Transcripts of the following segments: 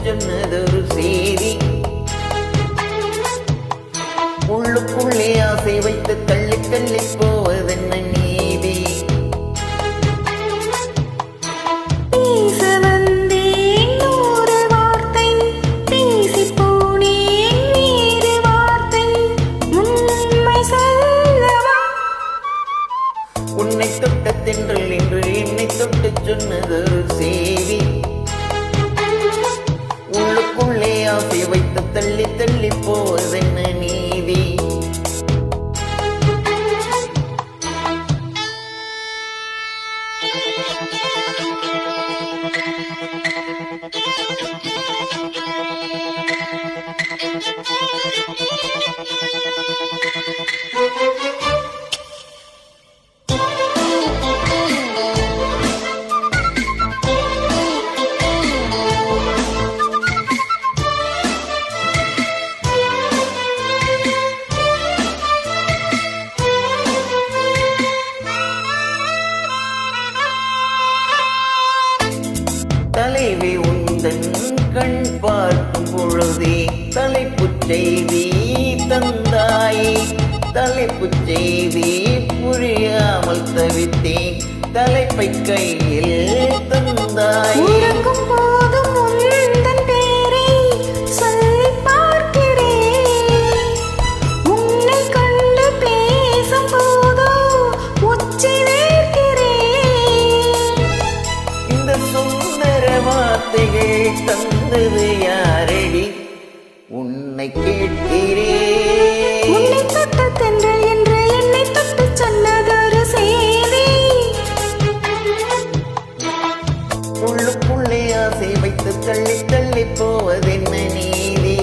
சொன்னதொரு செய்தி. உள்ளுக்குள்ளே ஆசை வைத்து தள்ளி தள்ளி போவதென்ன நீதி? உன்னை தொட்ட தென்றல் என்று என்னை தொட்டு சொன்னதொரு செய்தி. உள்ளுக்குள்ளே ஆசை வைத்து தள்ளி தள்ளி போவதென்ன நீதி? தலைவி உந்தன் கண் பார்க்கும் பொழுதே தலைப்புச் செய்தி தந்தாய். தலைப்புச் செய்தி புரியாமல் தவித்தேன், தலைப்பை கையில் தந்தாய். வார்த்தைகள் தந்தது யாரடி? உன்னை கேட்கிறேன். உன்னை தொட்ட தென்றல் என்று என்னை தொட்டு சொன்னதொரு செய்தி. உள்ளுக்குள்ளே ஆசை வைத்து தள்ளி தள்ளி போவதென்ன நீதி?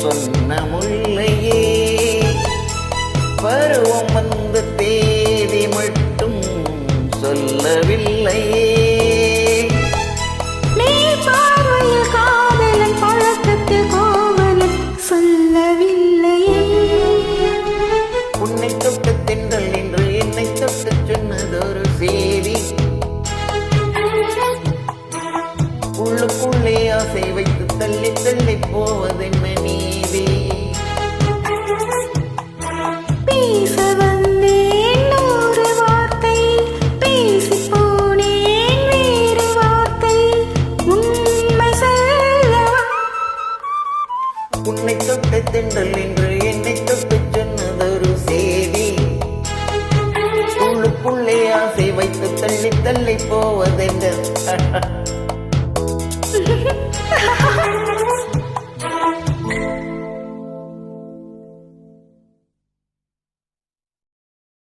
சொன்ன முல்லையே பருவம் வந்த தேதி மட்டும் சொல்லவில்லையே. நீ பார்வையில் காதலன் பழக்கத்தில் கோவலன் சொல்லவில்லையே. உன்னை தொட்ட தென்றல் என்று என்னை தொட்டு சொன்னதொரு செய்தி. உள்ளுக்குள்ளே ஆசை வைத்து தள்ளி தள்ளி போவதென்ன நீதி? பேச வந்தேன் ஒரு வார்த்தை, பேசி போனேன் வேறு வார்த்தை, உண்மை சொல்லவா? உன்னை தொட்ட தென்றல் என்று என்னை தொட்டு சொன்னதொரு செய்தி. உள்ளுக்குள்ளே ஆசை வைத்து தள்ளி தள்ளி போவதென்ன